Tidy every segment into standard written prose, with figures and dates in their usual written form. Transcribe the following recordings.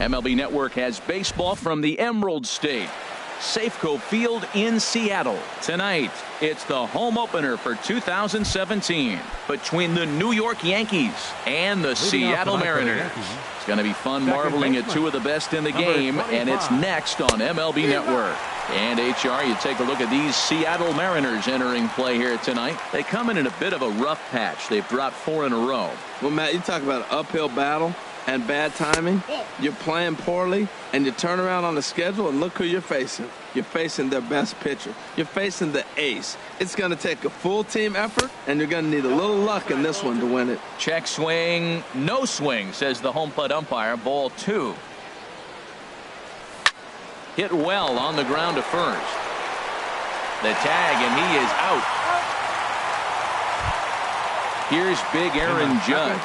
MLB Network has baseball from the Emerald State, Safeco Field in Seattle. Tonight, it's the home opener for 2017 between the New York Yankees and the Seattle Mariners. It's going to be fun marveling at two of the best in the game, and it's next on MLB Network. And HR, you take a look at these Seattle Mariners entering play here tonight. They come in a bit of a rough patch. They've dropped 4 in a row. Well, Matt, you talk about an uphill battle and bad timing. You're playing poorly, and you turn around on the schedule, and look who you're facing. You're facing their best pitcher. You're facing the ace. It's going to take a full team effort, and you're going to need a little luck in this one to win it. Check swing, no swing, says the home plate umpire. Ball 2. Hit well on the ground to first. The tag, and he is out. Here's big Aaron Judge.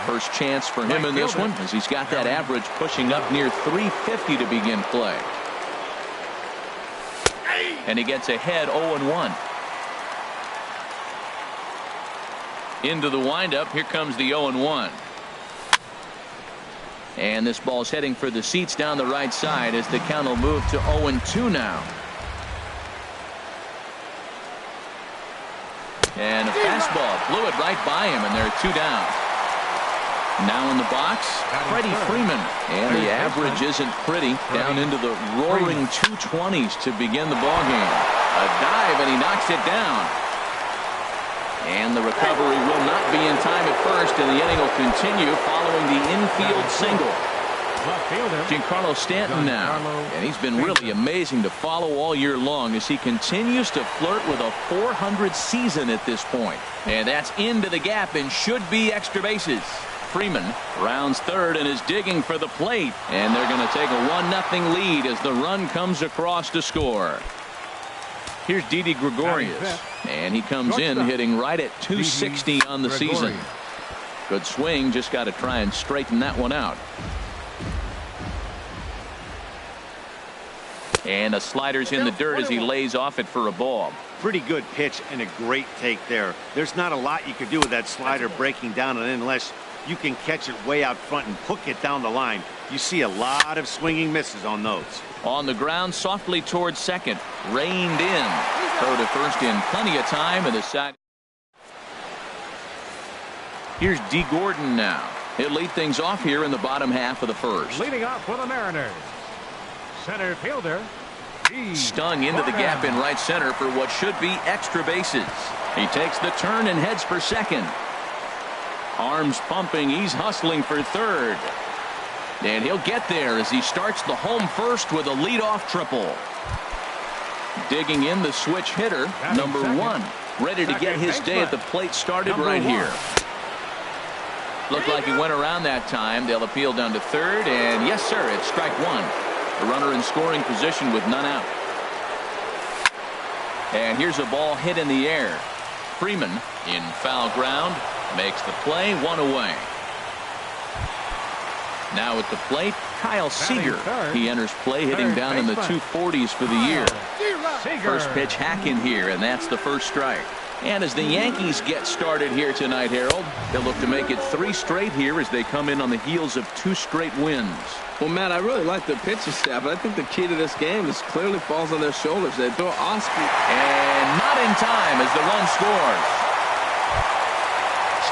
First chance for him in this one, as he's got that average pushing up near 350 to begin play. And he gets ahead 0-1. Into the windup. Here comes the 0-1. And this ball's heading for the seats down the right side as the count will move to 0-2 now. And a fastball blew it right by him, and there are 2 down. Now in the box, Freddie Freeman. And the average isn't pretty, down into the roaring 220s to begin the ballgame. A dive, and he knocks it down. And the recovery will not be in time at first, and the inning will continue following the infield single. Giancarlo Stanton now, and he's been really amazing to follow all year long as he continues to flirt with a .400 season at this point. And that's into the gap and should be extra bases. Freeman rounds third and is digging for the plate, and they're going to take a 1-0 lead as the run comes across to score. Here's Didi Gregorius, and he comes in hitting right at 260 on the season. Good swing, just got to try and straighten that one out. And a slider's in the dirt as he lays off it for a ball. Pretty good pitch and a great take there. There's not a lot you could do with that slider breaking down, and unless you can catch it way out front and hook it down the line, you see a lot of swinging misses on those. On the ground, softly towards second, reined in. Throw to first in plenty of time, and the side. Here's D. Gordon now. He'll lead things off here in the bottom half of the first. Leading off for the Mariners, center fielder. Stung into the gap in right center for what should be extra bases. He takes the turn and heads for second. Arms pumping, he's hustling for third. And he'll get there as he starts the home first with a leadoff triple. Digging in the switch hitter, number 1. Ready to get his day at the plate started right here. Looked like he went around that time. They'll appeal down to third, and yes, sir, it's strike 1. A runner in scoring position with none out. And here's a ball hit in the air. Freeman in foul ground makes the play, 1 away. Now at the plate, Kyle Seager. He enters play hitting down in the 240s for the year. First pitch hack in here, and that's the first strike. And as the Yankees get started here tonight, Harold, they'll look to make it 3 straight here as they come in on the heels of 2 straight wins. Well, Matt, I really like their pitching staff, but I think the key to this game is clearly falls on their shoulders. They throw Osby. And not in time as the run scores.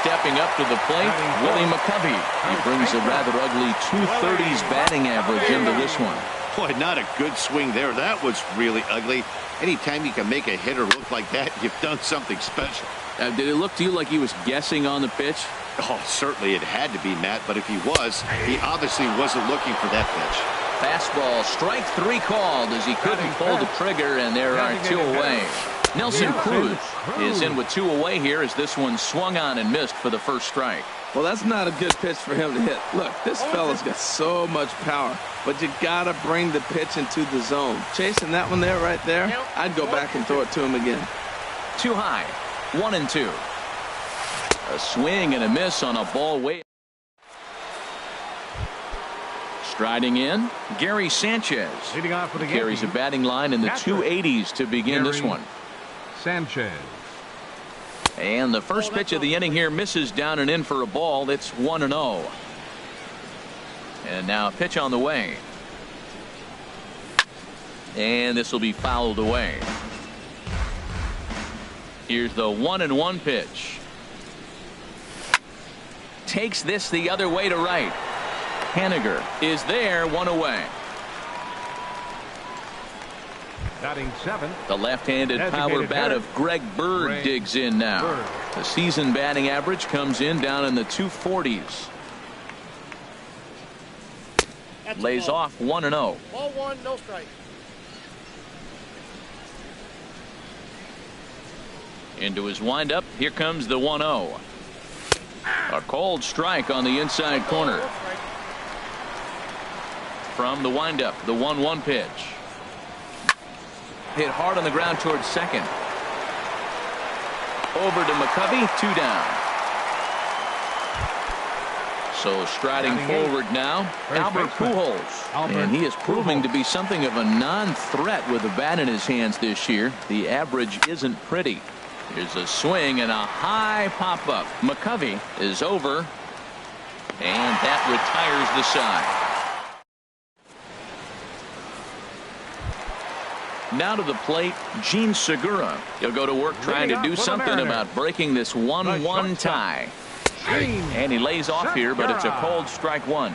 Stepping up to the plate, Willie McCovey. He brings a rather ugly 230s batting average into this one. Boy, not a good swing there. That was really ugly. Anytime you can make a hitter look like that, you've done something special. Did it look to you like he was guessing on the pitch? Oh, certainly it had to be, Matt, but if he was, he obviously wasn't looking for that pitch. Fastball, strike 3 called as he couldn't pull the trigger, and there are 2 away. Nelson Cruz is in with 2 away here as this one swung on and missed for the first strike. Well, that's not a good pitch for him to hit. Look, this fella's got so much power, but you got to bring the pitch into the zone. Chasing that one there right there, I'd go back and throw it to him again. Too high, 1-2. A swing and a miss on a ball way. Striding in, Gary Sanchez. Leading off for the carries a batting line in the 280s to begin this one. Sanchez. And the first pitch of the inning here misses down and in for a ball. It's 1-0. And now a pitch on the way. And this will be fouled away. Here's the 1-1 pitch. Takes this the other way to right. Haniger is there, one away. Batting 7th. The left-handed power bat of Greg Bird digs in now. The season batting average comes in down in the 240s. Lays off 1-0. Ball 1, no strike. Into his windup. Here comes the 1-0. A cold strike on the inside corner. From the windup, the 1-1 pitch. Hit hard on the ground towards second. Over to McCovey, 2 down. So striding forward now, Albert Pujols. And he is proving to be something of a non-threat with the bat in his hands this year. The average isn't pretty. Here's a swing and a high pop-up. McCovey is over. And that retires the side. Now to the plate, Gene Segura. He'll go to work trying to do something about breaking this 1-1 tie. And he lays off here, but it's a cold strike 1.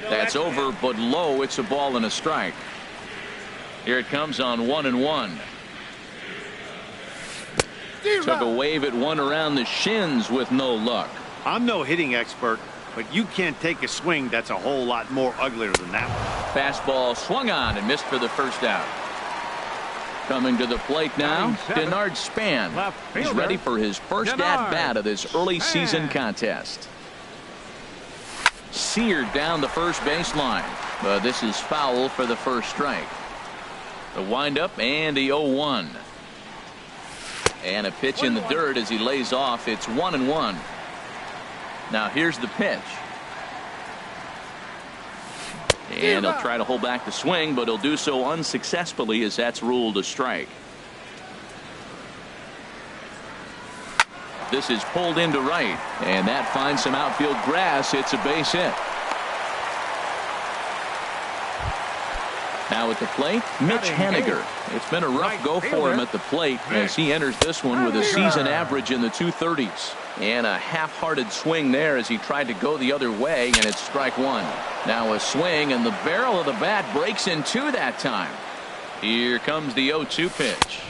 That's over, but low. It's a ball and a strike. Here it comes on 1-1. Took a wave at one around the shins with no luck. I'm no hitting expert, but you can't take a swing that's a whole lot more uglier than that one. Fastball swung on and missed for the first out. Coming to the plate now, Denard Span. He's ready for his first at-bat of this early season contest. Seared down the first baseline, but this is foul for the first strike. The windup and the 0-1. And a pitch in the dirt as he lays off. It's 1-1. Now here's the pitch. And he'll try to hold back the swing, but he'll do so unsuccessfully as that's ruled a strike. This is pulled into right, and that finds some outfield grass. It's a base hit. Now at the plate, Mitch Haniger. It's been a rough go for him at the plate as he enters this one with a season average in the 230s. And a half-hearted swing there as he tried to go the other way, and it's strike 1. Now a swing, and the barrel of the bat breaks in two that time. Here comes the 0-2 pitch.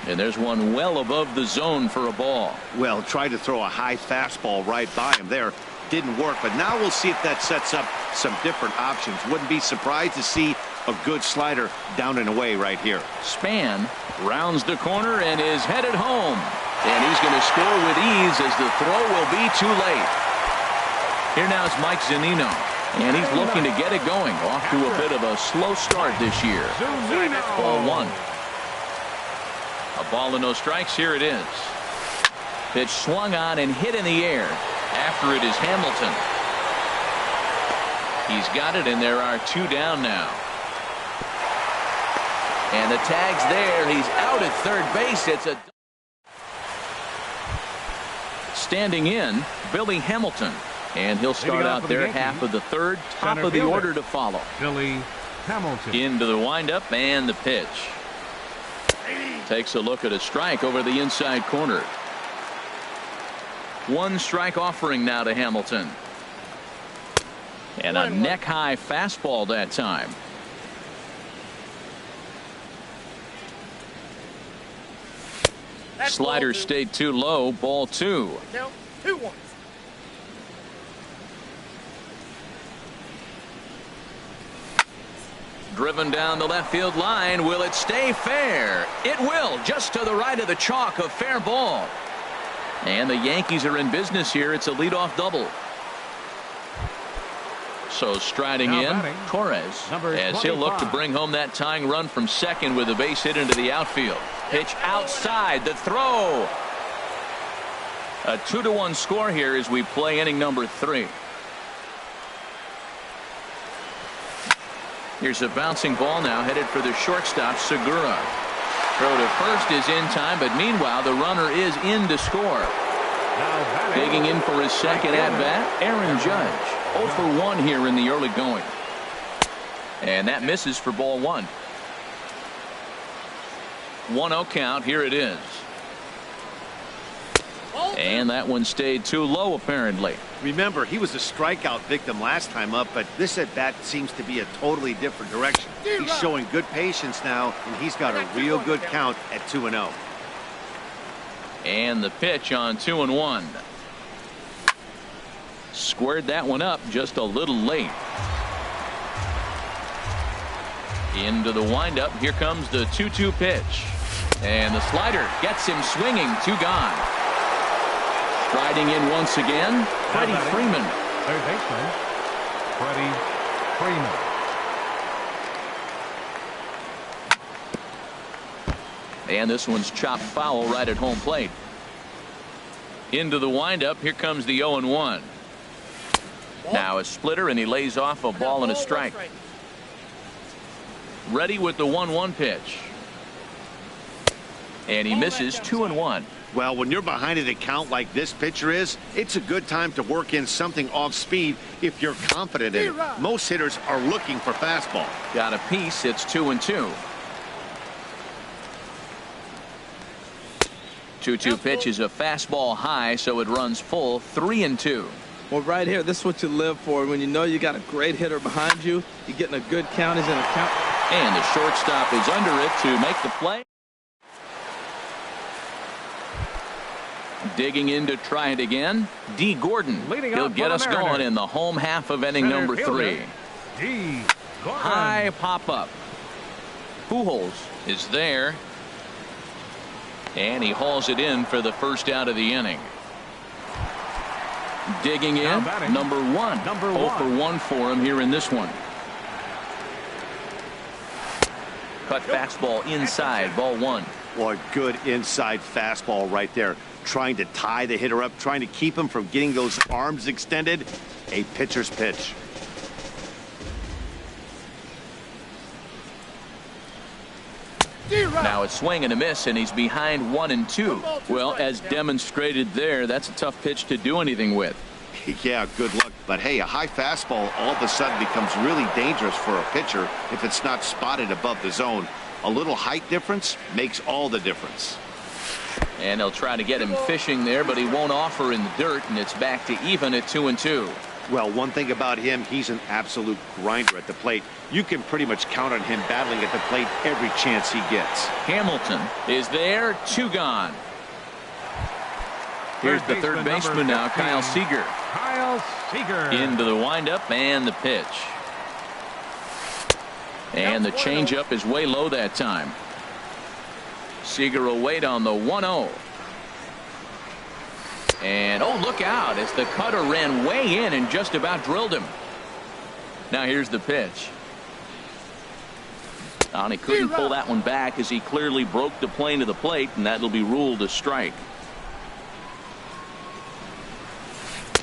And there's one well above the zone for a ball. Well, tried to throw a high fastball right by him there. Didn't work, but now we'll see if that sets up some different options. Wouldn't be surprised to see a good slider down and away right here. Span rounds the corner and is headed home. And he's going to score with ease as the throw will be too late. Here now is Mike Zunino. And he's looking to get it going. Off to a bit of a slow start this year. Ball 1. A ball and no strikes. Here it is. Pitch swung on and hit in the air. After it is Hamilton. He's got it, and there are 2 down now. And the tag's there. He's out at third base. It's a standing in, Billy Hamilton. And he'll start out there half of the third, top of the order to follow. Billy Hamilton. Into the windup and the pitch. Takes a look at a strike over the inside corner. 1 strike offering now to Hamilton. And a neck-high fastball that time. Slider stayed too low. Ball 2. Count 2-1. Driven down the left field line. Will it stay fair? It will. Just to the right of the chalk. A fair ball. And the Yankees are in business here. It's a leadoff double. So striding in, Torres, as he'll look to bring home that tying run from second with a base hit into the outfield. Pitch outside, the throw. A 2-1 score here as we play inning number 3. Here's a bouncing ball now headed for the shortstop, Segura. Throw to first is in time, but meanwhile the runner is in to score. Digging in for his second at-bat, Aaron Judge. 0 for 1 here in the early going. And that misses for ball 1. 1-0 count. Here it is. And that one stayed too low, apparently. Remember, he was a strikeout victim last time up, but this at-bat seems to be a totally different direction. He's showing good patience now, and he's got a real good count at 2-0. And the pitch on 2-1. Squared that one up just a little late. Into the windup. Here comes the 2-2 pitch. And the slider gets him swinging. 2 gone. Striding in once again, Freddie Freeman. Third baseman, Freddie Freeman. And this one's chopped foul right at home plate. Into the windup. Here comes the 0-1. Now a splitter, and he lays off a ball and a strike. Ready with the 1-1 pitch. And he misses. 2-1. Well, when you're behind an account like this pitcher is, it's a good time to work in something off speed if you're confident in it. Most hitters are looking for fastball. Got a piece. It's 2-2. 2-2 pitch is a fastball high, so it runs full. 3-2. Well, right here, this is what you live for. When you know you got a great hitter behind you, you're getting a good count. He's in a count. And the shortstop is under it to make the play. Digging in to try it again. D. Gordon. He'll get us going in the home half of inning number 3. D. Gordon. High pop-up. Pujols is there. And he hauls it in for the first out of the inning. Digging in, number 1. 0 for 1 for him here in this one. Cut fastball inside, ball 1. Boy, good inside fastball right there. Trying to tie the hitter up, trying to keep him from getting those arms extended. A pitcher's pitch. Now a swing and a miss, and he's behind 1-2. Well, as demonstrated there, that's a tough pitch to do anything with. Yeah, good luck. But hey, a high fastball all of a sudden becomes really dangerous for a pitcher if it's not spotted above the zone. A little height difference makes all the difference. And they'll try to get him fishing there, but he won't offer in the dirt, and it's back to even at 2-2. Well, one thing about him, he's an absolute grinder at the plate. You can pretty much count on him battling at the plate every chance he gets. Hamilton is there. 2 gone. Here's the third baseman now, Kyle Seager. Kyle Seager. Into the windup and the pitch. And the changeup is way low that time. Seager will wait on the 1-0. And oh, look out, as the cutter ran way in and just about drilled him. Now here's the pitch. And he couldn't pull that one back as he clearly broke the plane of the plate, and that'll be ruled a strike.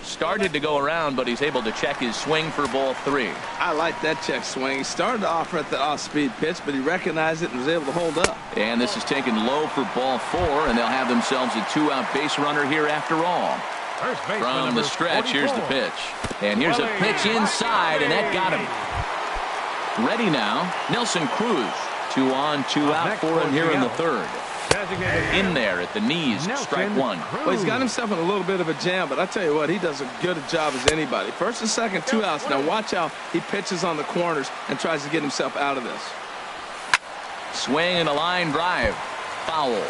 Started to go around, but he's able to check his swing for ball 3. I like that check swing. He started to offer at the off-speed pitch, but he recognized it and was able to hold up. And this is taken low for ball 4, and they'll have themselves a 2-out base runner here after all. From the stretch, 44. Here's the pitch. And here's a pitch inside, and that got him. Ready now, Nelson Cruz. 2 on, 2 out for him here in the 3rd. In there at the knees, strike 1. Well, he's got himself in a little bit of a jam, but I tell you what, he does as good a job as anybody. First and second, 2 outs. Now watch how he pitches on the corners and tries to get himself out of this. Swing and a line drive. Foul.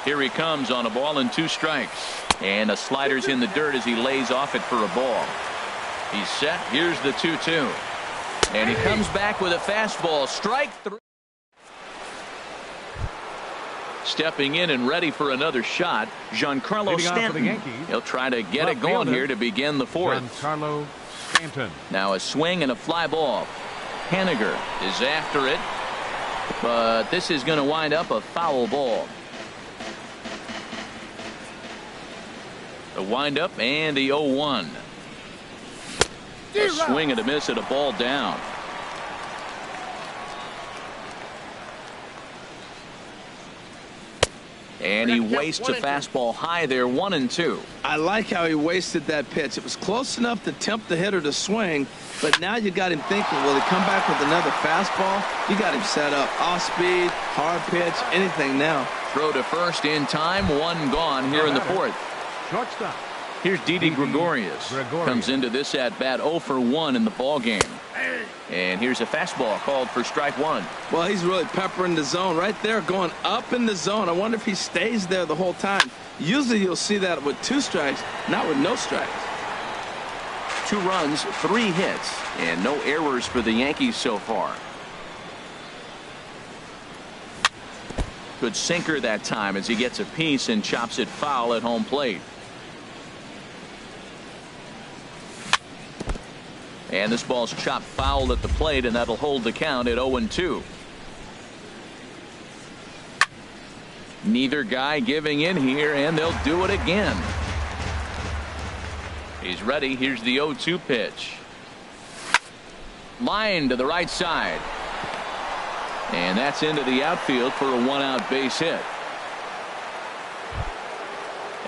Here he comes on a ball and 2 strikes. And a slider's in the dirt as he lays off it for a ball. He's set. Here's the 2-2. And he comes back with a fastball. Strike 3. Stepping in and ready for another shot, Giancarlo Stanton. He'll try to get it going here to begin the 4th. Giancarlo Stanton. Now a swing and a fly ball. Haniger is after it, but this is going to wind up a foul ball. The windup and the 0-1. A swing and a miss at a ball down. And he wastes a fastball high there, 1-2. I like how he wasted that pitch. It was close enough to tempt the hitter to swing, but now you got him thinking, will he come back with another fastball? You got him set up. Off speed, hard pitch, anything now. Throw to first in time, 1 gone here in the 4th. Shortstop. Here's Didi Gregorius. Comes into this at bat 0 for 1 in the ball game. And here's a fastball called for strike 1. Well, he's really peppering the zone right there, going up in the zone. I wonder if he stays there the whole time. Usually you'll see that with 2 strikes, not with no strikes. 2 runs, 3 hits, and no errors for the Yankees so far. Good sinker that time as he gets a piece and chops it foul at home plate. And this ball's chopped foul at the plate, and that'll hold the count at 0-2. Neither guy giving in here, and they'll do it again. He's ready. Here's the 0-2 pitch. Line to the right side. And that's into the outfield for a 1-out base hit.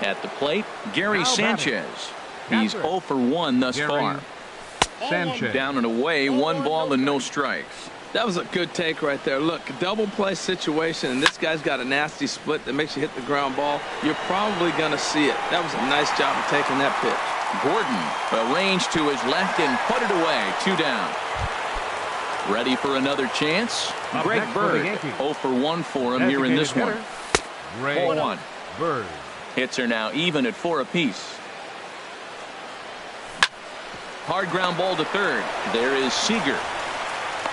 At the plate, Gary Sanchez. He's 0 for 1 thus far. Sanchez. Down and away, 1 ball and no strikes. That was a good take right there. Look, double play situation, and this guy's got a nasty split that makes you hit the ground ball. You're probably going to see it. That was a nice job of taking that pitch. Gordon arranged to his left and put it away. 2 down. Ready for another chance? Greg Bird. 0 for 1 for him here in this one. 4-1. Bird. Hits are now even at 4 apiece. Hard ground ball to third. There is Seager.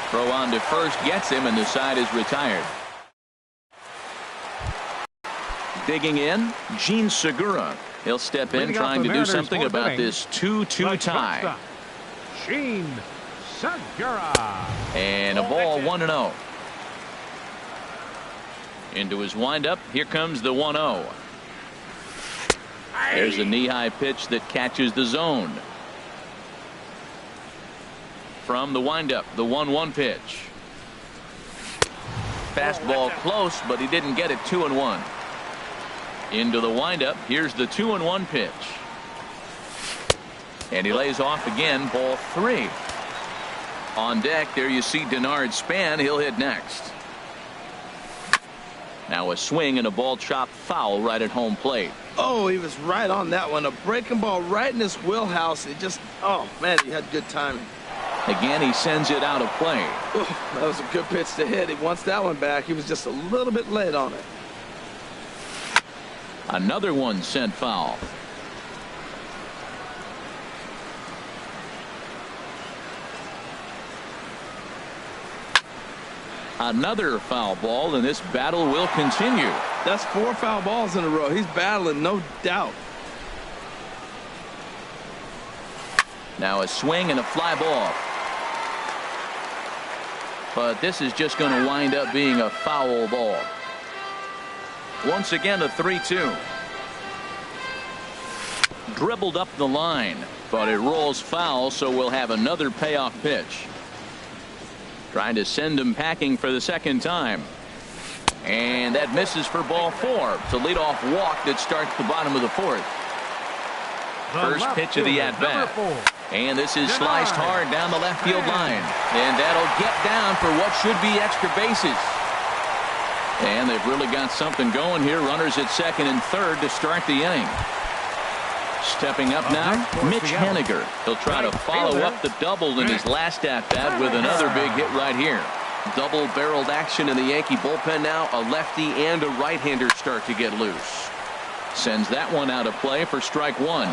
Throw on to first gets him, and the side is retired. Digging in, Gene Segura. He'll step in trying to do something about this 2-2 tie. Gene Segura. And a ball 1-0. Into his windup. Here comes the 1-0. There's a knee-high pitch that catches the zone. From the windup, the 1-1 pitch. Fastball close, but he didn't get it. 2-1. Into the windup. Here's the 2-1 pitch. And he lays off again. Ball 3. On deck, there you see Denard Span. He'll hit next. Now a swing and a ball chopped foul right at home plate. Oh, he was right on that one. A breaking ball right in his wheelhouse. It just, oh, man, he had good timing. Again, he sends it out of play. Ooh, that was a good pitch to hit. He wants that one back. He was just a little bit late on it. Another one sent foul. Another foul ball, and this battle will continue. That's 4 foul balls in a row. He's battling, no doubt. Now a swing and a fly ball. But this is just going to wind up being a foul ball. Once again, a 3-2. Dribbled up the line, but it rolls foul, so we'll have another payoff pitch. Trying to send him packing for the second time. And that misses for ball 4. It's a leadoff walk that starts the bottom of the 4th. First pitch of the at-bat. And this is sliced hard down the left field line. And that'll get down for what should be extra bases. And they've really got something going here. Runners at second and third to start the inning. Stepping up now, Mitch Haniger. He'll try to follow up the double in his last at-bat with another big hit right here. Double-barreled action in the Yankee bullpen now. A lefty and a right-hander start to get loose. Sends that one out of play for strike 1.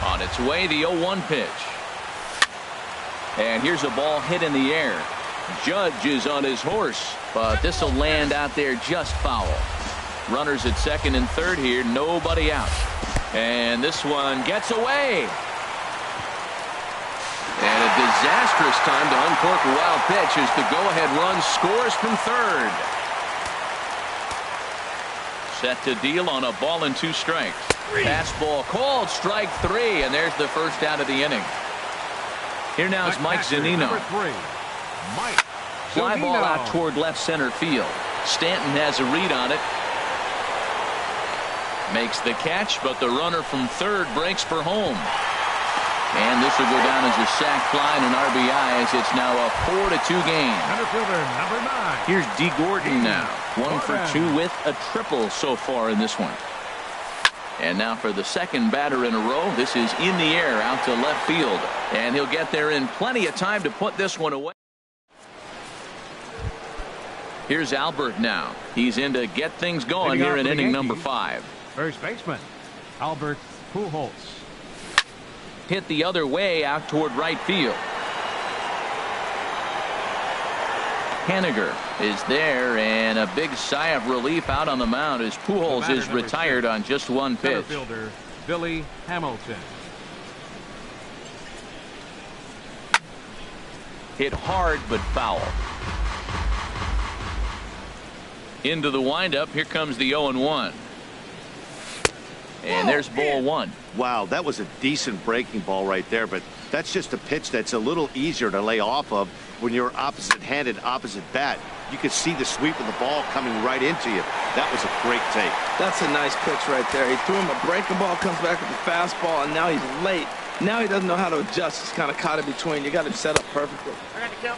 On its way, the 0-1 pitch. And here's a ball hit in the air. Judge is on his horse, but this will land out there just foul. Runners at second and third here, nobody out. And this one gets away. And a disastrous time to uncork a wild pitch as the go-ahead run scores from third. Set to deal on a ball and 2 strikes. Fastball called, strike 3, and there's the first out of the inning. Here now is Mike Zunino. Mike Fly ball Zunino. out toward left center field. Stanton has a read on it. Makes the catch, but the runner from third breaks for home. And this will go down as a sac fly and an RBI, as it's now a 4-2 game. Center fielder number 9. Here's D. Gordon now. 1 for 2 with a triple so far in this one. And now for the second batter in a row. This is in the air out to left field. And he'll get there in plenty of time to put this one away. Here's Albert now. He's in to get things going here in inning number 5. First baseman, Albert Pujols. Hit the other way out toward right field. Haniger is there, and a big sigh of relief out on the mound as Pujols is retired on just one pitch. Center fielder Billy Hamilton. Hit hard but foul. Into the windup. Here comes the 0-1. And there's ball 1. Wow, that was a decent breaking ball right there, but that's just a pitch that's a little easier to lay off of when you're opposite-handed, opposite bat. You could see the sweep of the ball coming right into you. That was a great take. That's a nice pitch right there. He threw him a breaking ball, comes back with a fastball, and now he's late. Now he doesn't know how to adjust. He's kind of caught in between. You got him set up perfectly.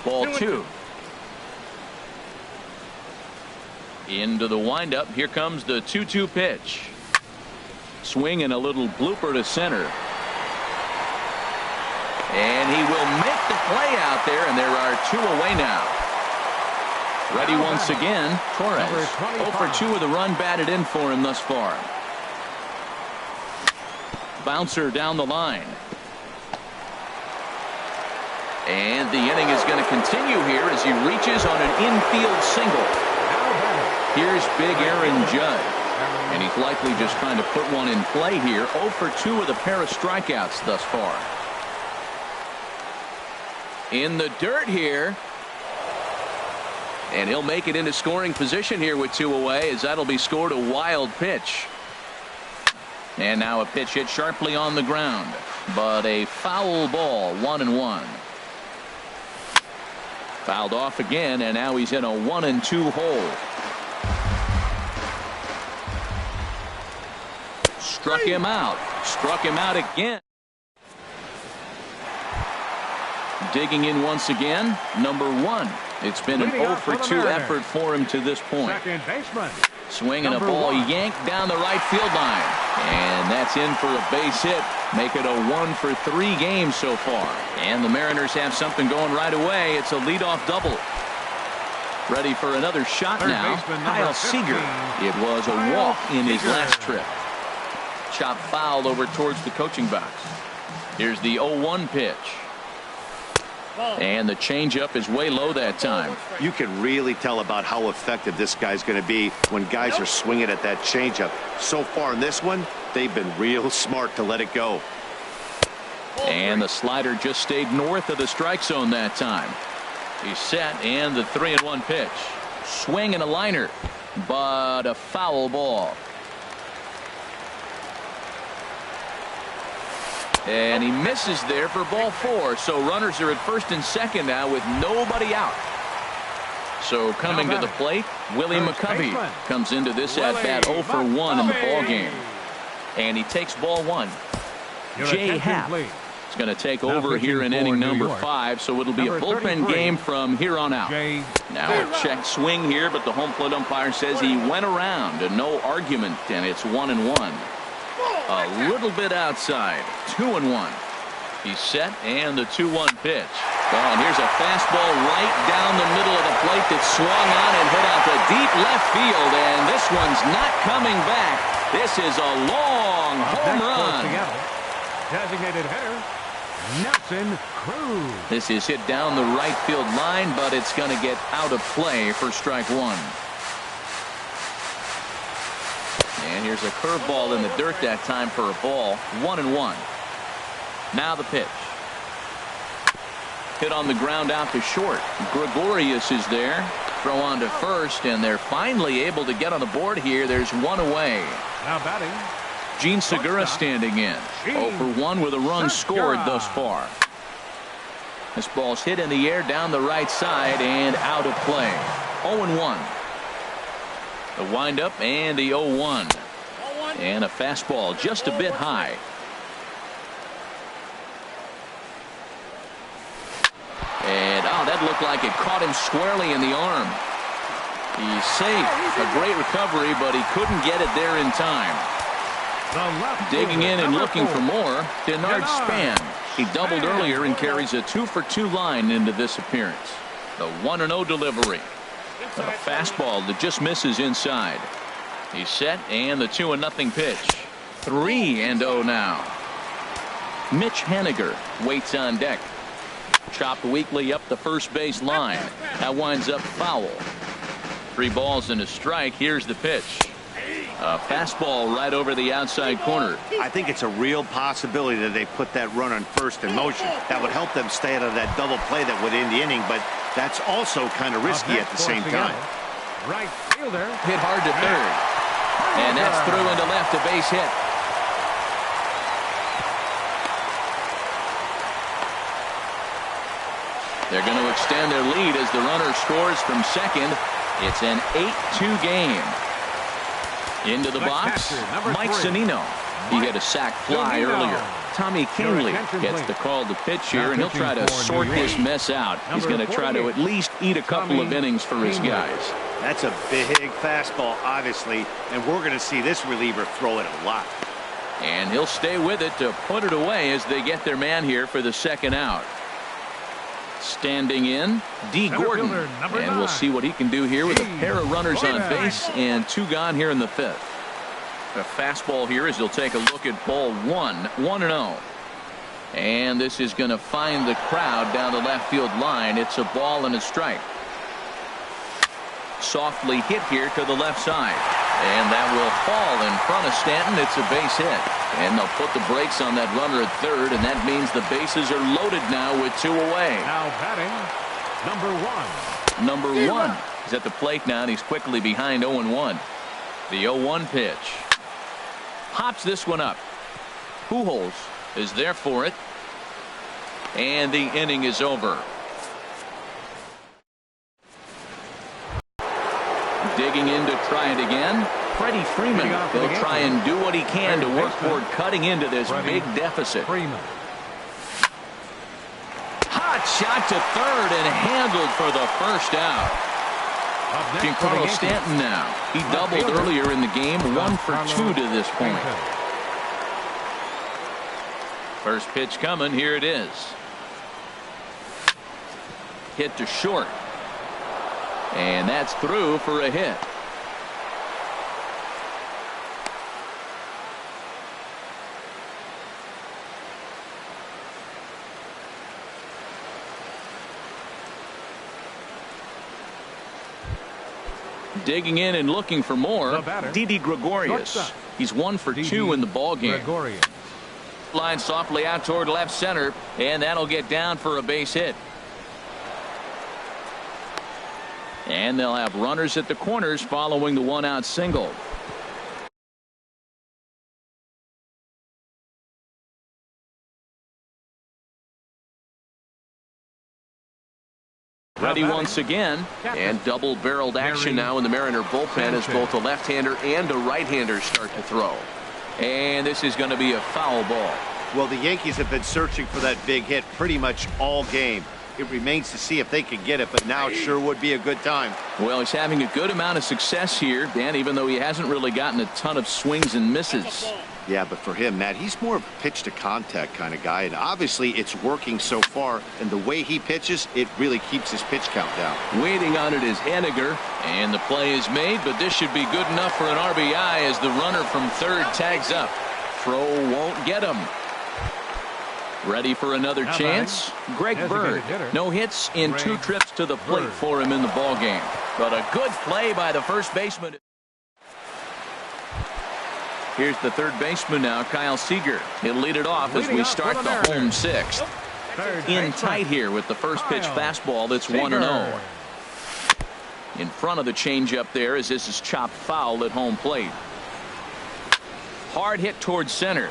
Ball 2. Into the windup. Here comes the 2-2 pitch. Swing and a little blooper to center. And he will make the play out there, and there are 2 away now. Ready once again, Torres. 0 for 2 with a run batted in for him thus far. Bouncer down the line. And the inning is going to continue here as he reaches on an infield single. Here's big Aaron Judge. And he's likely just trying to put one in play here. 0 for 2 with a pair of strikeouts thus far. In the dirt here. And he'll make it into scoring position here with 2 away, as that'll be scored a wild pitch. And now a pitch hit sharply on the ground. But a foul ball, 1-1. Fouled off again, and now he's in a 1-2 hole. Struck him out. Struck him out again. Digging in once again, number 1. It's been an 0 for 2 effort for him to this point. Second baseman. Swing and a ball yanked down the right field line. And that's in for a base hit. Make it a 1 for 3 game so far. And the Mariners have something going right away. It's a leadoff double. Ready for another shot now. Kyle Seager. It was a walk in his last trip. Chop foul over towards the coaching box. Here's the 0-1 pitch. And the changeup is way low that time. You can really tell about how effective this guy's going to be when guys are swinging at that changeup. So far in this one, they've been real smart to let it go. And the slider just stayed north of the strike zone that time. He's set, and the 3-1 pitch. Swing and a liner, but a foul ball. And he misses there for ball 4. So runners are at first and second now with nobody out. So coming to the plate, Willie McCovey comes into this at bat 0 for 1 in the ball game. And he takes ball 1. Jay Happ is going to take over here in inning number 5. So it'll be a bullpen game from here on out. Now a check swing here, but the home plate umpire says he went around and no argument, and it's 1-1. A little bit outside. 2-1. He's set, and the 2-1 pitch. Oh, and here's a fastball right down the middle of the plate that swung on and hit out to deep left field, and this one's not coming back. This is a long home run. Designated hitter Nelson Cruz. This is hit down the right field line, but it's going to get out of play for strike 1. And here's a curveball in the dirt that time for a ball. 1-1. Now the pitch. Hit on the ground out to short. Gregorius is there. Throw on to first, and they're finally able to get on the board here. There's 1 away. Now batting, Gene Segura standing in. 0 for 1 with a run scored thus far. This ball's hit in the air down the right side and out of play. 0-1. The windup and the 0-1. And a fastball just a bit high. And that looked like it caught him squarely in the arm. He's safe. A great recovery, but he couldn't get it there in time. Digging in and looking for more, Denard Span. He doubled earlier and carries a 2-for-2 line into this appearance. The 1-0 delivery. A fastball that just misses inside. He's set, and the 2-0 pitch. 3-0 now. Mitch Haniger waits on deck. Chopped weakly up the first base line. That winds up foul. 3 balls and a strike. Here's the pitch. A fastball right over the outside corner. I think it's a real possibility that they put that run on first in motion. That would help them stay out of that double play that would end the inning, but that's also kind of risky at the same time. Right fielder hit hard to third. And that's through into left, a base hit. They're going to extend their lead as the runner scores from second. It's an 8-2 game. Into the box, Mike Zunino. He had a sac fly earlier. Tommy Kinley gets the call to pitch here, and he'll try to sort this mess out. He's going to try to at least eat a couple of innings for his guys. That's a big fastball, obviously, and we're going to see this reliever throw it a lot. And he'll stay with it to put it away as they get their man here for the second out. Standing in, D. Gordon. And we'll see what he can do here with a pair of runners on base and 2 gone here in the 5th. A fastball here as he'll take a look at ball 1, 1-0. And this is going to find the crowd down the left field line. It's a ball and a strike. Softly hit here to the left side. And that will fall in front of Stanton. It's a base hit. And they'll put the brakes on that runner at third, and that means the bases are loaded now with 2 away. Now batting, number 1. Number 1 is at the plate now, and he's quickly behind 0-1. The 0-1 pitch. Hops this one up. Pujols is there for it. And the inning is over. Digging in to try it again. Freddie Freeman will try and do what he can to work toward cutting into this big deficit. Hot shot to third and handled for the first out. Giancarlo Stanton now. He doubled earlier in the game, 1 for 2 to this point. First pitch coming. Here it is. Hit to short. And that's through for a hit. Digging in and looking for more, Didi Gregorius. He's 1 for 2 in the ball game. Line softly out toward left center, and that'll get down for a base hit. And they'll have runners at the corners following the 1-out single. Ready once again, and double-barreled action now in the Mariner bullpen as both a left-hander and a right-hander start to throw. And this is going to be a foul ball. Well, the Yankees have been searching for that big hit pretty much all game. It remains to see if they can get it, but now sure would be a good time. Well, he's having a good amount of success here, Dan, even though he hasn't really gotten a ton of swings and misses. Yeah, but for him, Matt, he's more of a pitch-to-contact kind of guy, and obviously it's working so far, and the way he pitches, it really keeps his pitch count down. Waiting on it is Haniger, and the play is made, but this should be good enough for an RBI as the runner from third tags up. Throw won't get him. Ready for another chance? Greg Bird. No hits in 2 trips to the plate for him in the ballgame. But a good play by the first baseman. Here's the third baseman now, Kyle Seager. He'll lead it off as we start the home 6th. In tight here with the first pitch fastball that's 1-0. In front of the changeup there as this is chopped foul at home plate. Hard hit towards center.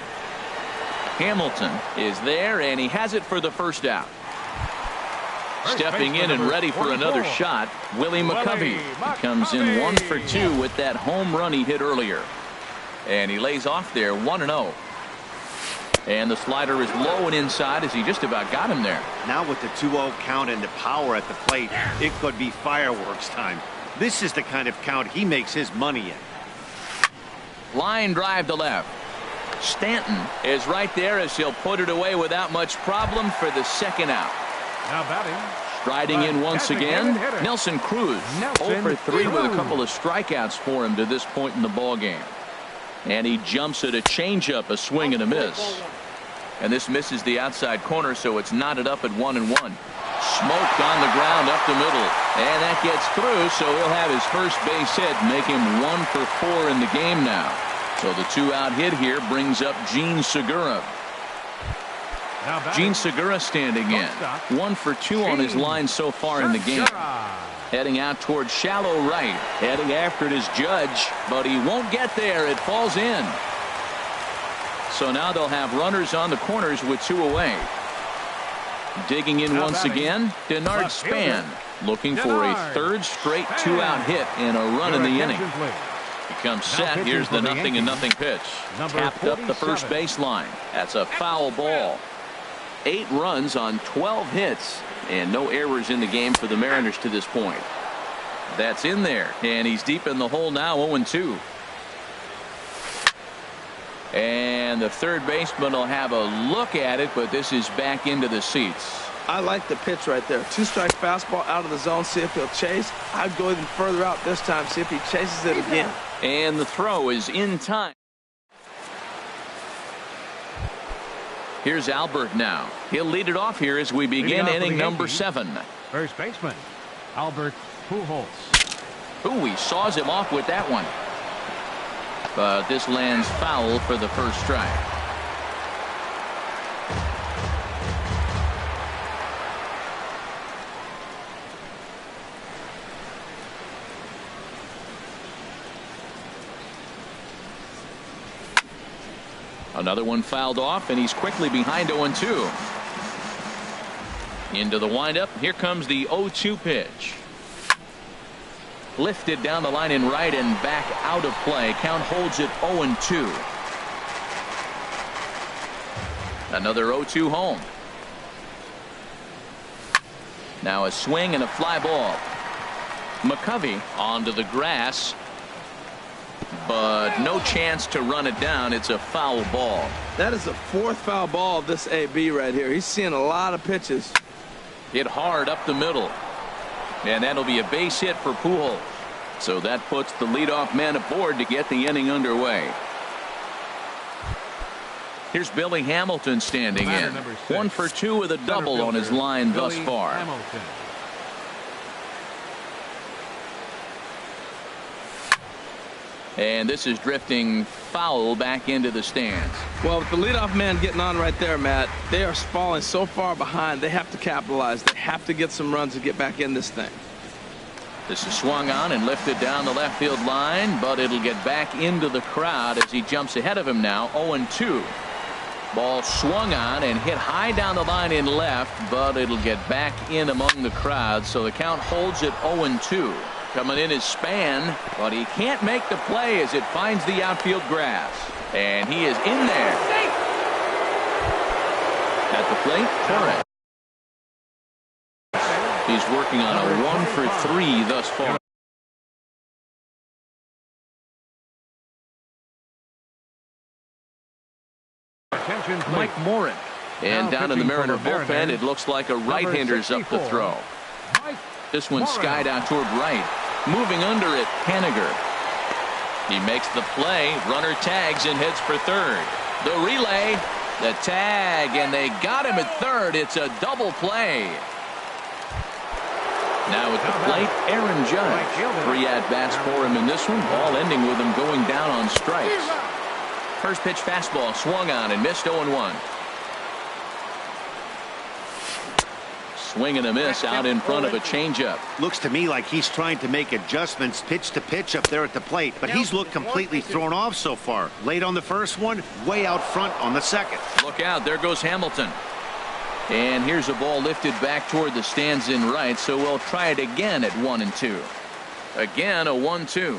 Hamilton is there, and he has it for the first out. Stepping in and ready for another shot, Willie McCovey. He comes in 1 for 2 with that home run he hit earlier. And he lays off there 1-0. And the slider is low and inside as he just about got him there. Now with the 2-0 count and the power at the plate, it could be fireworks time. This is the kind of count he makes his money in. Line drive to left. Stanton is right there as he'll put it away without much problem for the second out. Now batting. Striding in once again, Nelson Cruz. 0 for 3 with a couple of strikeouts for him to this point in the ball game. And he jumps at a changeup, a swing and a miss. And this misses the outside corner, so it's knotted up at 1-1. Smoked on the ground up the middle. And that gets through, so he'll have his first base hit, make him 1 for 4 in the game now. So the 2-out hit here brings up Gene Segura. Gene Segura standing in. 1 for 2 on his line so far in the game. Heading out towards shallow right. Heading after it is Judge, but he won't get there. It falls in. So now they'll have runners on the corners with 2 away. Digging in once again, Denard Span looking for a third straight 2-out hit and a run in the inning. He comes set. Here's the 0-0 pitch. Tapped up the first baseline. That's a foul ball. 8 runs on 12 hits and no errors in the game for the Mariners to this point. That's in there, and he's deep in the hole now, 0-2. And the third baseman will have a look at it, but this is back into the seats. I like the pitch right there. 2-strike fastball out of the zone, see if he'll chase. I'd go even further out this time, see if he chases it again. And the throw is in time. Here's Albert now. He'll lead it off here as we begin inning number 7. First baseman, Albert Pujols. Ooh, he saws him off with that one. But this lands foul for the first strike. Another one fouled off, and he's quickly behind 0-2. Into the windup. Here comes the 0-2 pitch. Lifted down the line in right and back out of play. Count holds it 0-2. Another 0-2 home. Now a swing and a fly ball. McCovey onto the grass, but no chance to run it down. It's a foul ball. That is the 4th foul ball of this AB right here. He's seeing a lot of pitches. Hit hard up the middle. And that'll be a base hit for Pujols. So that puts the leadoff man aboard to get the inning underway. Here's Billy Hamilton standing in. 1 for 2 with a double on his line thus far. Hamilton. And this is drifting foul back into the stands. Well, with the leadoff man getting on right there, Matt, they are falling so far behind. They have to capitalize. They have to get some runs to get back in this thing. This is swung on and lifted down the left field line, but it'll get back into the crowd as he jumps ahead of him now. 0-2. Ball swung on and hit high down the line in left, but it'll get back in among the crowd. So the count holds it 0-2. Coming in is Span, but he can't make the play as it finds the outfield grass. And he is in there. At the plate, Torres. He's working on a 1 for 3 thus far. Mike Morin. And down in the Mariner bullpen, it looks like a right-hander's up the throw. This one skied out toward right. Moving under it, Haniger. He makes the play. Runner tags and heads for third. The relay, the tag, and they got him at third. It's a double play. Now at the plate, Aaron Judge. 3 at-bats for him in this one. All ending with him going down on strikes. First pitch fastball swung on and missed 0-1. Swing and a miss out in front of a changeup. Looks to me like he's trying to make adjustments pitch to pitch up there at the plate, but he's looked completely thrown off so far. Late on the first one, way out front on the second. Look out, there goes Hamilton. And here's a ball lifted back toward the stands in right, so we'll try it again at 1-2. Again, a 1-2.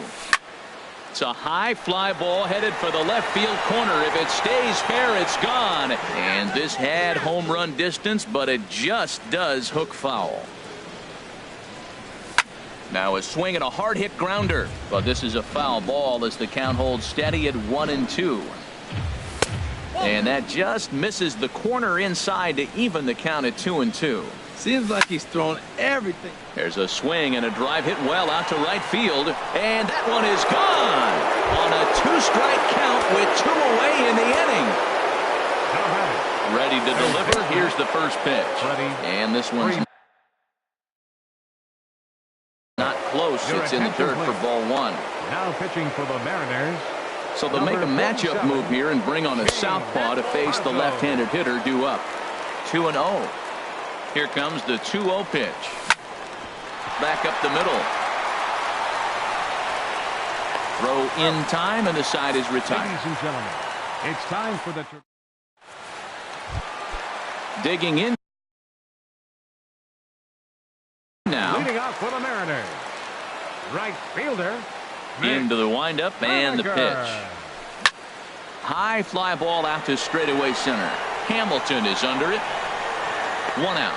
It's a high fly ball headed for the left field corner. If it stays fair, it's gone. And this had home run distance, but it just does hook foul. Now a swing and a hard hit grounder, but this is a foul ball as the count holds steady at 1-2. And that just misses the corner inside to even the count at 2-2. Seems like he's thrown everything. There's a swing and a drive hit well out to right field, and that one is gone on a 2-strike count with 2 away in the inning. Ready to deliver. Here's the first pitch, and this one's not close. It's in the dirt for ball 1. Now pitching for the Mariners. So they'll make a matchup move here and bring on a southpaw to face the left-handed hitter due up. 2-0. Here comes the 2-0 pitch. Back up the middle. Throw in time, and the side is retired. Ladies and gentlemen, it's time for the... Digging in now. Leading off for the Mariners. Right fielder. Into the windup and the pitch. High fly ball out to straightaway center. Hamilton is under it. 1 out.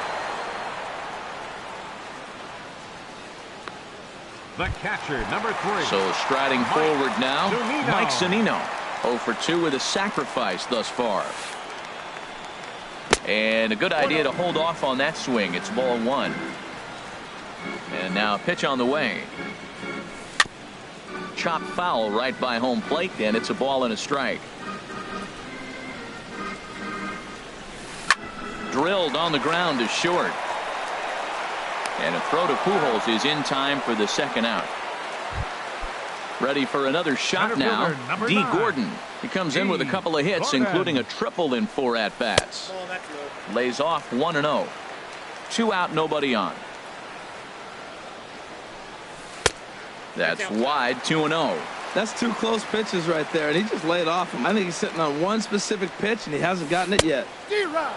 The catcher, number 3. So striding forward now, Zunino. Mike Zunino. 0 for 2 with a sacrifice thus far. And a good idea to hold off on that swing. It's ball 1. And now a pitch on the way. Chop foul right by home plate, and it's a ball and a strike. Drilled on the ground to short. And a throw to Pujols is in time for the second out. Ready for another shot now. D. Gordon. He comes in with a couple of hits, including a triple in 4 at-bats. Lays off 1-0. 2 out, nobody on. That's wide, 2-0. That's 2 close pitches right there, and he just laid off him. I think he's sitting on one specific pitch, and he hasn't gotten it yet.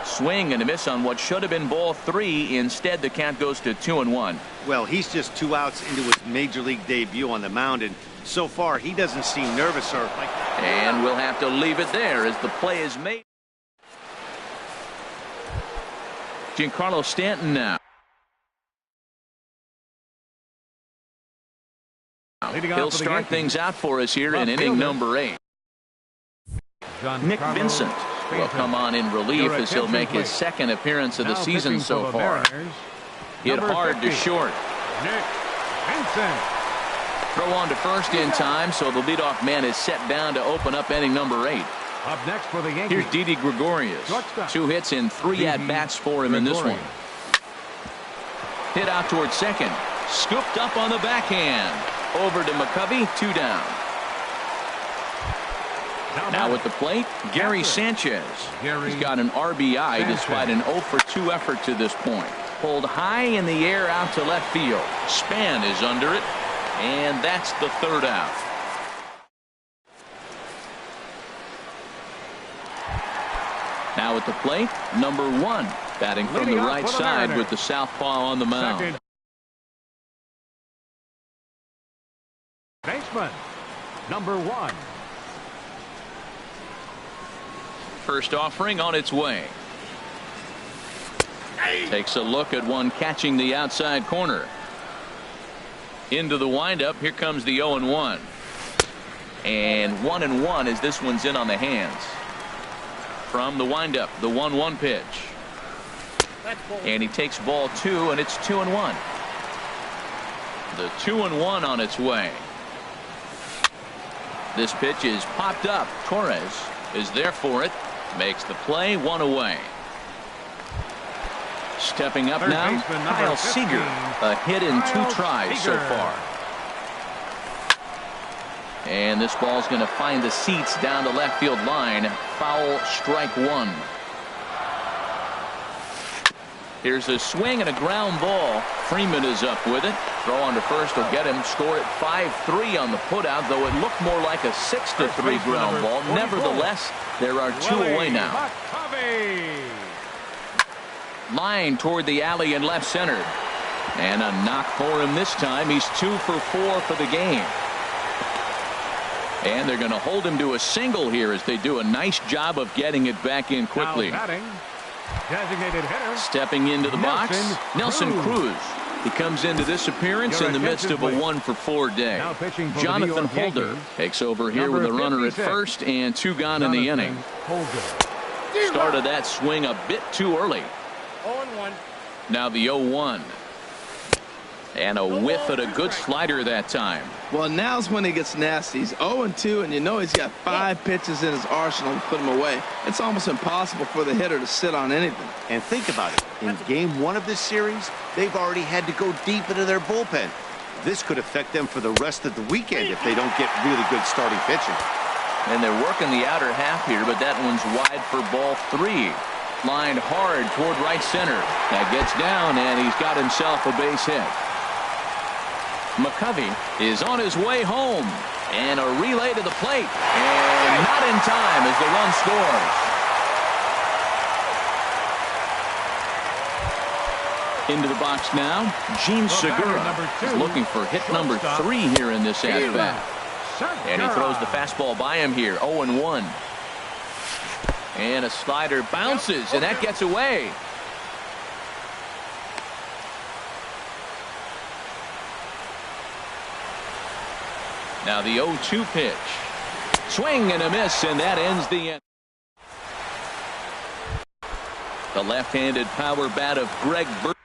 Swing and a miss on what should have been ball 3. Instead, the count goes to 2-1. Well, he's just 2 outs into his major league debut on the mound, and so far he doesn't seem nervous or like. And we'll have to leave it there as the play is made. Giancarlo Stanton now. He'll start things out for us here in inning number 8. Nick Vincent will come on in relief as he'll make his second appearance of the season so far. Hit hard to short. Nick Vincent. Throw on to first in time, so the leadoff man is set down to open up inning number 8. Up next for the Yankees. Here's Didi Gregorius. 2 hits in 3 at-bats for him in this one. Hit out towards second. Scooped up on the backhand. Over to McCovey, 2 down. Now at the plate, Gary Sanchez. He's got an RBI despite an 0 for 2 effort to this point. Pulled high in the air out to left field. Span is under it, and that's the 3rd out. Now at the plate, number 1, batting from the right side with the southpaw on the mound. Baseman, number 1. First offering on its way. Takes a look at one catching the outside corner. Into the windup. Here comes the 0-1. And 1-1 as this one's in on the hands. From the windup, the 1-1 pitch. And he takes ball 2, and it's 2-1. The 2-1 on its way. This pitch is popped up. Torres is there for it. Makes the play, 1 away. Stepping up now, Kyle Seager. A hit in 2 tries so far. And this ball's going to find the seats down the left field line. Foul, strike 1. Here's a swing and a ground ball. Freeman is up with it. Throw on to first will get him. Score at 5-3 on the putout, though it looked more like a 6-3 ground ball. Nevertheless, there are 2 away now. Line toward the alley in left center. And a knock for him this time. He's 2 for 4 for the game. And they're going to hold him to a single here as they do a nice job of getting it back in quickly. Now batting, designated hitter. Stepping into the box, Nelson Cruz. He comes into this appearance in the midst of a 1 for 4 day. Jonathan Holder takes over here with a runner at first and 2 gone in the inning. Started that swing a bit too early. 0-1. Now the 0-1. And a whiff at a good slider that time. Well, now's when he gets nasty. He's 0-2, and you know he's got 5 pitches in his arsenal to put him away. It's almost impossible for the hitter to sit on anything. And think about it. In game 1 of this series, they've already had to go deep into their bullpen. This could affect them for the rest of the weekend if they don't get really good starting pitching. And they're working the outer half here, but that one's wide for ball 3. Lined hard toward right center. That gets down, and he's got himself a base hit. McCovey is on his way home, and a relay to the plate, and not in time as the run scores. Into the box now, Gene Segura is looking for hit number 3 here in this at-bat. And he throws the fastball by him here, 0-1. And a slider bounces, and that gets away. Now the 0-2 pitch. Swing and a miss, and that ends the inning. The left-handed power bat of Greg Bird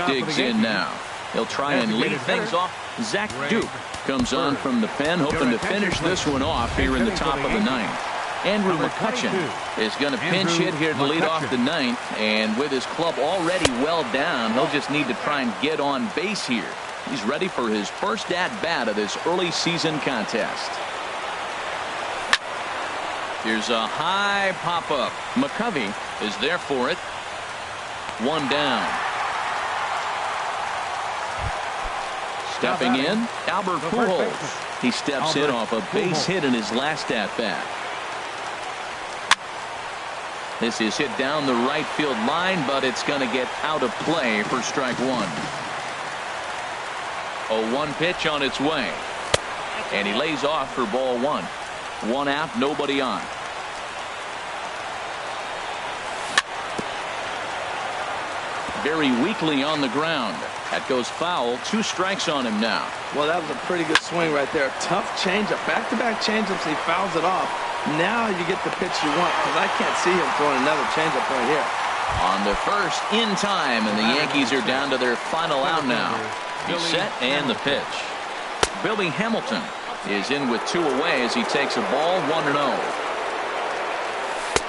digs in now. He'll try and lead things off. Zach Duke comes on from the pen, hoping to finish this one off here in the top of the 9th. Andrew McCutchen is going to pinch hit here to lead off the 9th, and with his club already well down, he'll just need to try and get on base here. He's ready for his first at-bat of this early season contest. Here's a high pop-up. McCovey is there for it. 1 down. Stepping in, Albert Pujols. He steps in off a base hit in his last at-bat. This is hit down the right field line, but it's going to get out of play for strike 1. A 1 pitch on its way. And he lays off for ball 1. 1 out, nobody on. Very weakly on the ground. That goes foul. 2 strikes on him now. Well, that was a pretty good swing right there. Tough changeup. Back-to-back changeups. He fouls it off. Now you get the pitch you want, because I can't see him throwing another changeup right here. On the first in time, and the Yankees are down to their final out now. He's set and the pitch. Billy Hamilton is in with 2 away as he takes a ball 1-0.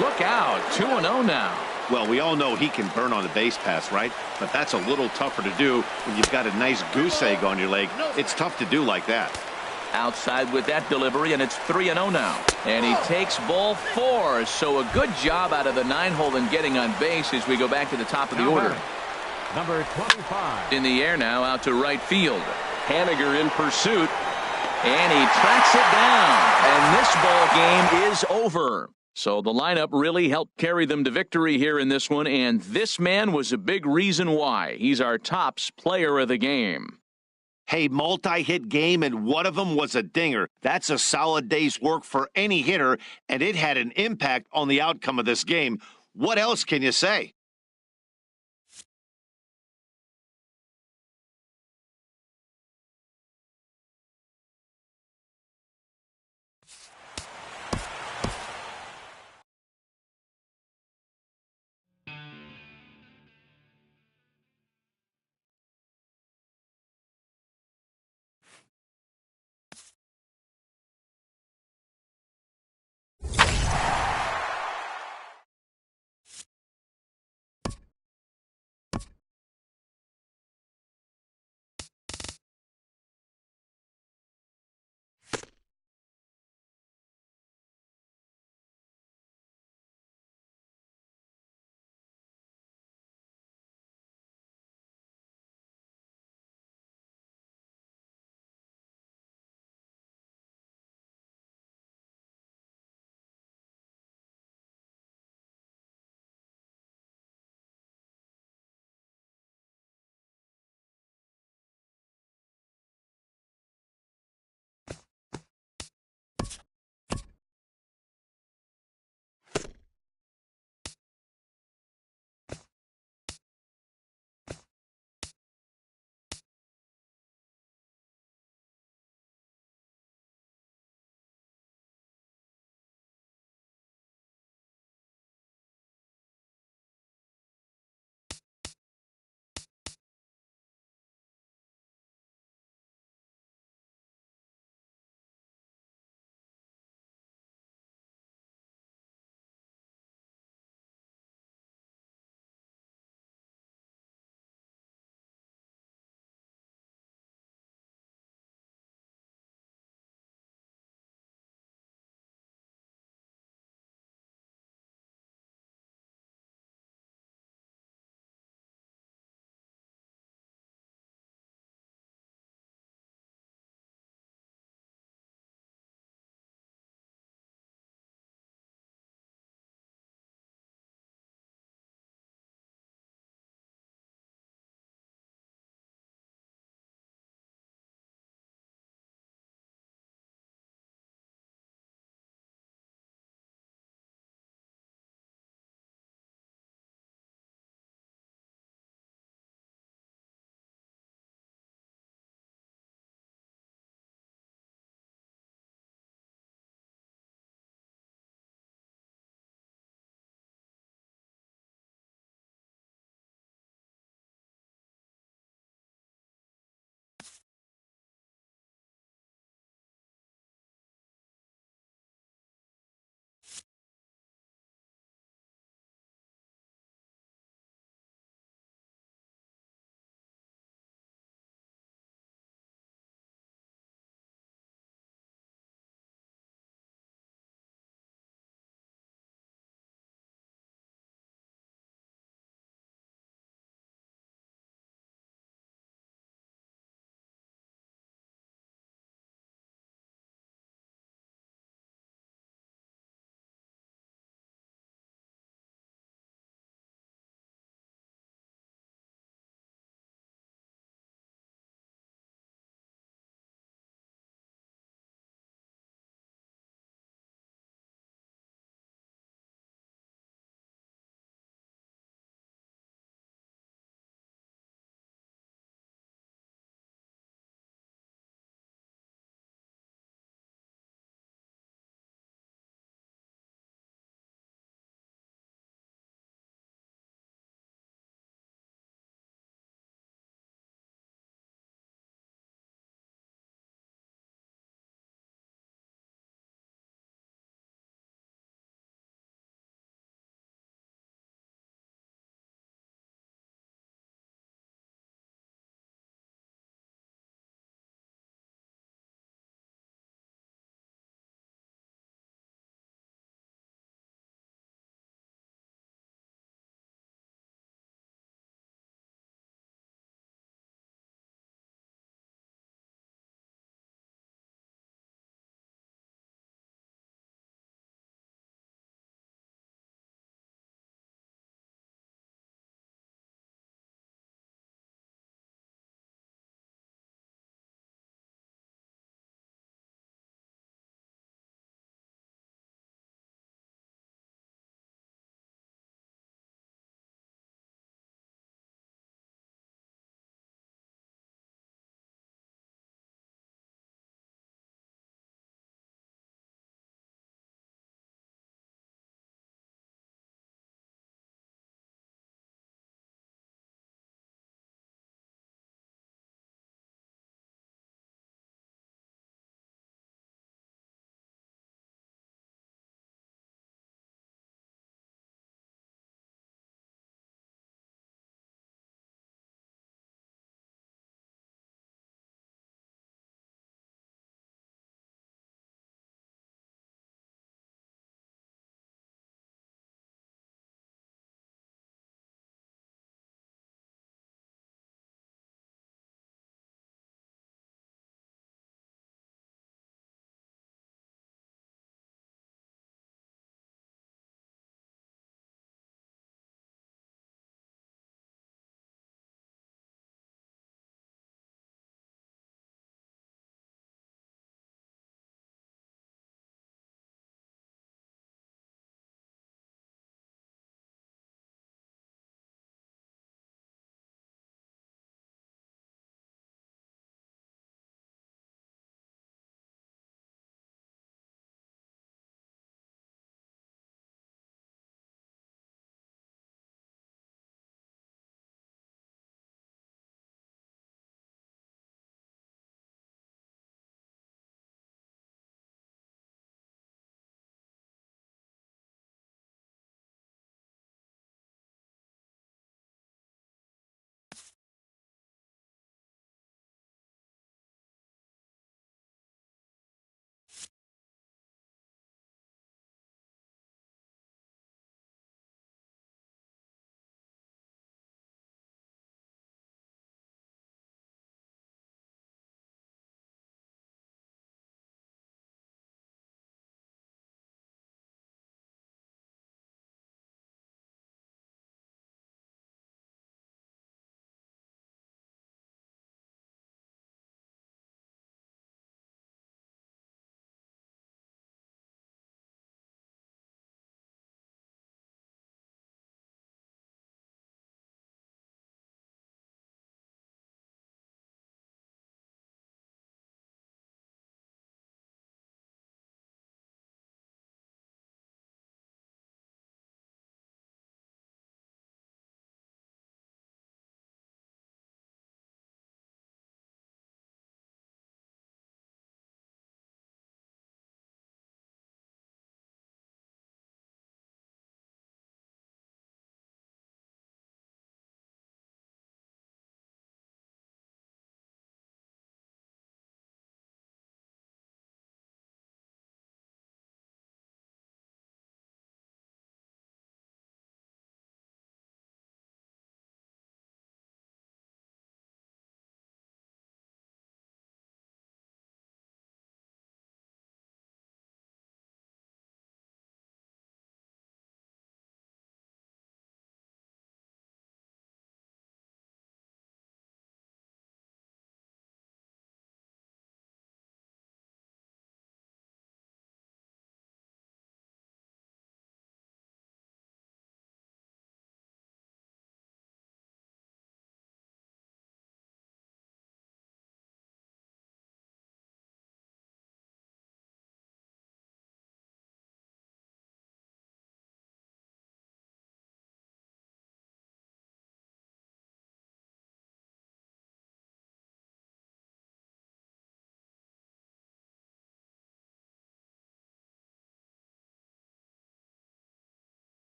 Look out, 2-0 now. Well, we all know he can burn on the base pass, right? But that's a little tougher to do when you've got a nice goose egg on your leg. It's tough to do like that. Outside with that delivery, and it's 3-0 now. And he takes ball 4. So a good job out of the 9-hole in getting on base as we go back to the top of the order. Number 25. In the air now, out to right field. Haniger in pursuit. And he tracks it down. And this ball game is over. So the lineup really helped carry them to victory here in this one, and this man was a big reason why. He's our tops player of the game. Hey, multi-hit game, and one of them was a dinger. That's a solid day's work for any hitter, and it had an impact on the outcome of this game. What else can you say?